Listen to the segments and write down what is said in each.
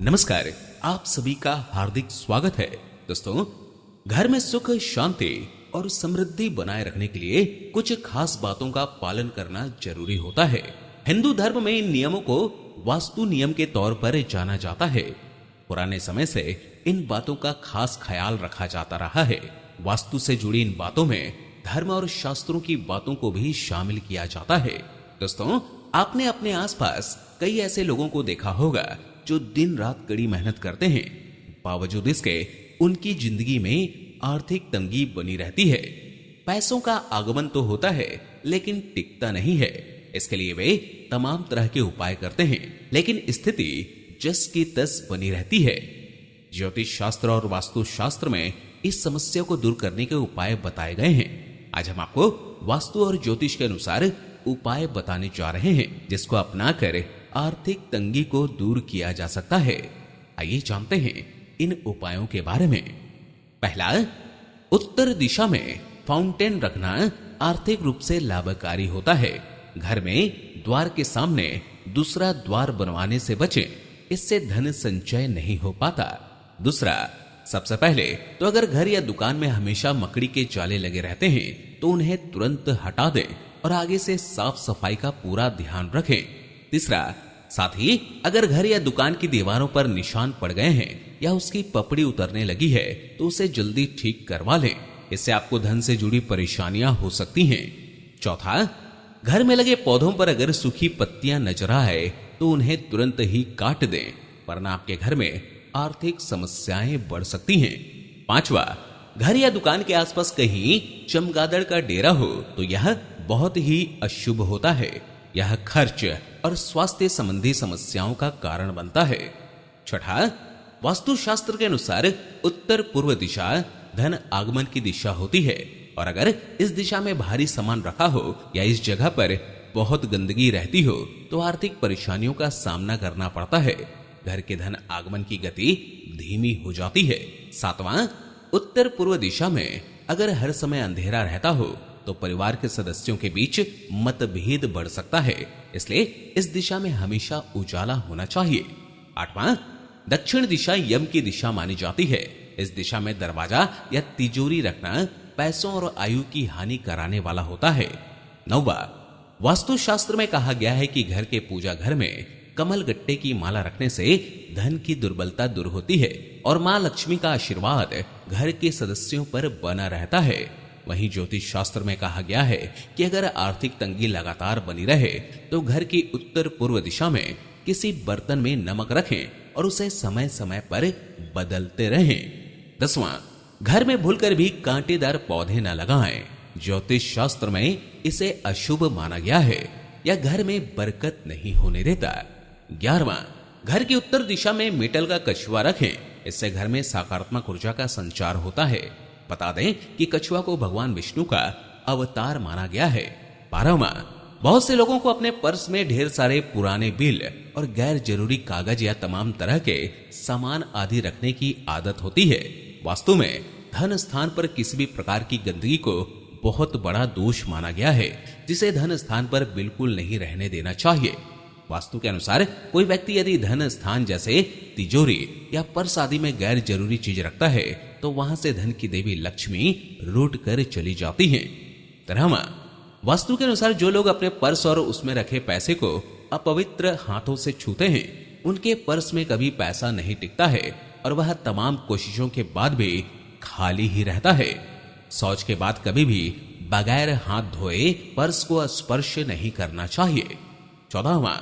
नमस्कार। आप सभी का हार्दिक स्वागत है। दोस्तों, घर में सुख, शांति और समृद्धि बनाए रखने के लिए कुछ खास बातों का पालन करना जरूरी होता है। हिंदू धर्म में इन नियमों को वास्तु नियम के तौर पर जाना जाता है। पुराने समय से इन बातों का खास ख्याल रखा जाता रहा है। वास्तु से जुड़ी इन बातों में धर्म और शास्त्रों की बातों को भी शामिल किया जाता है। दोस्तों, आपने अपने आसपास कई ऐसे लोगों को देखा होगा जो दिन रात कड़ी मेहनत करते हैं, बावजूद इसके उनकी जिंदगी में आर्थिक तंगी बनी रहती है। पैसों का आगमन तो होता है लेकिन टिकता नहीं है। इसके लिए वे तमाम तरह के उपाय करते हैं, लेकिन स्थिति जस की तस बनी रहती है। ज्योतिष शास्त्र और वास्तु शास्त्र में इस समस्या को दूर करने के उपाय बताए गए हैं। आज हम आपको वास्तु और ज्योतिष के अनुसार उपाय बताने जा रहे हैं, जिसको अपनाकर आर्थिक तंगी को दूर किया जा सकता है। आइए जानते हैं इन उपायों के बारे में। पहला, उत्तर दिशा में फाउंटेन रखना आर्थिक रूप से लाभकारी होता है। घर में द्वार के सामने दूसरा द्वार बनवाने से बचें, इससे धन संचय नहीं हो पाता। दूसरा, सबसे पहले तो अगर घर या दुकान में हमेशा मकड़ी के जाले लगे रहते हैं तो उन्हें तुरंत हटा दें और आगे से साफ सफाई का पूरा ध्यान रखें। तीसरा, साथ ही अगर घर या दुकान की दीवारों पर निशान पड़ गए हैं या उसकी पपड़ी उतरने लगी है तो उसे जल्दी ठीक करवा लें, इससे आपको धन से जुड़ी परेशानियां हो सकती हैं। चौथा, घर में लगे पौधों पर अगर सूखी पत्तियां नजर आए तो उन्हें तुरंत ही काट दें, वरना आपके घर में आर्थिक समस्याएं बढ़ सकती हैं। पांचवा, घर या दुकान के आसपास कहीं चमगादड़ का डेरा हो तो यह बहुत ही अशुभ होता है। यह खर्च और स्वास्थ्य संबंधी समस्याओं का कारण बनता है। छठा, वास्तु शास्त्र के अनुसार उत्तर पूर्व दिशा धन आगमन की दिशा होती है, और अगर इस दिशा में भारी सामान रखा हो या इस जगह पर बहुत गंदगी रहती हो तो आर्थिक परेशानियों का सामना करना पड़ता है। घर के धन आगमन की गति धीमी हो जाती है। सातवां, उत्तर पूर्व दिशा में अगर हर समय अंधेरा रहता हो तो परिवार के सदस्यों के बीच मतभेद बढ़ सकता है, इसलिए इस दिशा में हमेशा उजाला होना चाहिए। आठवां, दक्षिण दिशा यम की दिशा मानी जाती है। इस दिशा में दरवाजा या तिजोरी रखना पैसों और आयु की हानि कराने वाला होता है। नौवां, वास्तु शास्त्र में कहा गया है कि घर के पूजा घर में कमल गट्टे की माला रखने से धन की दुर्बलता दूर होती है और मां लक्ष्मी का आशीर्वाद घर के सदस्यों पर बना रहता है। वहीं ज्योतिष शास्त्र में कहा गया है कि अगर आर्थिक तंगी लगातार बनी रहे तो घर की उत्तर पूर्व दिशा में किसी बर्तन में नमक रखें और उसे समय समय पर बदलते रहें। 10वां, घर में भूलकर भी कांटेदार पौधे न लगाएं। ज्योतिष शास्त्र में इसे अशुभ माना गया है या घर में बरकत नहीं होने देता। 11वां, घर की उत्तर दिशा में मेटल का कछुआ रखें, इससे घर में सकारात्मक ऊर्जा का संचार होता है। बता दें कि कछुआ को भगवान विष्णु का अवतार माना गया है। 12वां, बहुत से लोगों को अपने पर्स में ढेर सारे पुराने बिल और गैर जरूरी कागज या तमाम तरह के सामान आदि रखने की आदत होती है। वास्तु में धन स्थान पर किसी भी प्रकार की गंदगी को बहुत बड़ा दोष माना गया है, जिसे धन स्थान पर बिल्कुल नहीं रहने देना चाहिए। वास्तु के अनुसार कोई व्यक्ति यदि धन स्थान जैसे तिजोरी या पर्स आदि में गैर जरूरी चीज रखता है तो वहां से धन की देवी लक्ष्मी रूठ कर चली जाती हैं। 13वां, वास्तु के अनुसार जो लोग अपने पर्स और उसमें रखे पैसे को अपवित्र हाथों से छूते हैं उनके पर्स में कभी पैसा नहीं टिकता है और वह तमाम कोशिशों के बाद भी खाली ही रहता है। शौच के बाद कभी भी बगैर हाथ धोए पर्स को स्पर्श नहीं करना चाहिए। 14वां,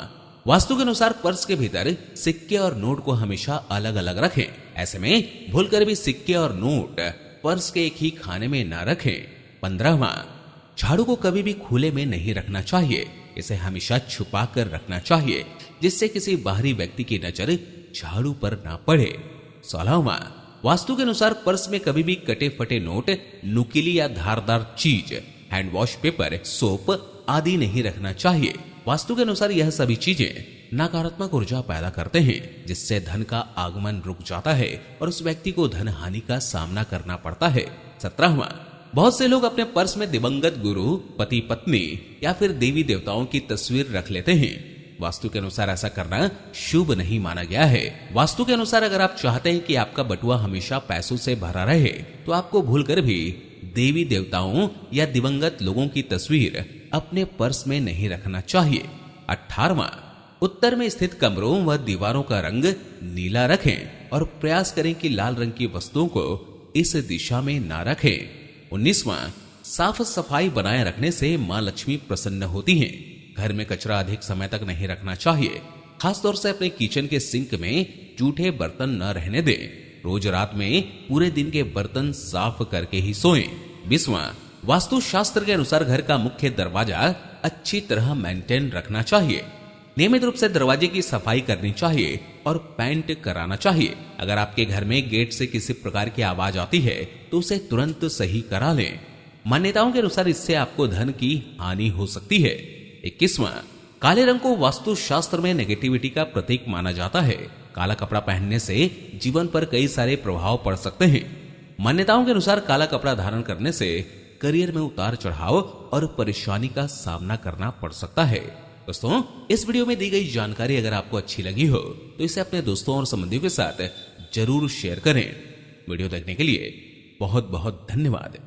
वास्तु के अनुसार पर्स के भीतर सिक्के और नोट को हमेशा अलग अलग रखें। ऐसे में भूलकर भी सिक्के और नोट पर्स के एक ही खाने में न रखें। 15वां, झाड़ू को कभी भी खुले में नहीं रखना चाहिए, इसे हमेशा छुपा कर रखना चाहिए जिससे किसी बाहरी व्यक्ति की नजर झाड़ू पर ना पड़े। 16वां, वास्तु के अनुसार पर्स में कभी भी कटे फटे नोट, नुकीली या धारदार चीज, हैंड वॉश पेपर, सोप आदि नहीं रखना चाहिए। वास्तु के अनुसार यह सभी चीजें नकारात्मक ऊर्जा पैदा करते हैं, जिससे धन का आगमन रुक जाता है और उस व्यक्ति को धन हानि का सामना करना पड़ता है। 17वां, बहुत से लोग अपने पर्स में दिवंगत गुरु, पति पत्नी या फिर देवी देवताओं की तस्वीर रख लेते हैं। वास्तु के अनुसार ऐसा करना शुभ नहीं माना गया है। वास्तु के अनुसार अगर आप चाहते हैं कि आपका बटुआ हमेशा पैसों से भरा रहे, तो आपको भूलकर भी देवी देवताओं या दिवंगत लोगों की तस्वीर अपने पर्स में नहीं रखना चाहिए। 18वां, उत्तर में स्थित कमरों व दीवारों का रंग नीला रखें और प्रयास करें कि लाल रंग की वस्तुओं को इस दिशा में ना रखें। 19वां, साफ सफाई बनाए रखने से मां लक्ष्मी प्रसन्न होती हैं। घर में कचरा अधिक समय तक नहीं रखना चाहिए। खासतौर से अपने किचन के सिंक में जूठे बर्तन न रहने दें। रोज रात में पूरे दिन के बर्तन साफ करके ही सोएं। 20वां, वास्तु शास्त्र के अनुसार घर का मुख्य दरवाजा अच्छी तरह मेंटेन रखना चाहिए। नियमित रूप से दरवाजे की सफाई करनी चाहिए और पेंट कराना चाहिए। अगर आपके घर में गेट से किसी प्रकार की आवाज आती है तो उसे तुरंत सही करा लें। मान्यताओं के अनुसार इससे आपको धन की हानि हो सकती है। 21वां, काले रंग को वास्तु शास्त्र में नेगेटिविटी का प्रतीक माना जाता है। काला कपड़ा पहनने से जीवन पर कई सारे प्रभाव पड़ सकते हैं। मान्यताओं के अनुसार काला कपड़ा धारण करने से करियर में उतार चढ़ाव और परेशानी का सामना करना पड़ सकता है। दोस्तों, इस वीडियो में दी गई जानकारी अगर आपको अच्छी लगी हो तो इसे अपने दोस्तों और संबंधियों के साथ जरूर शेयर करें। वीडियो देखने के लिए बहुत बहुत धन्यवाद।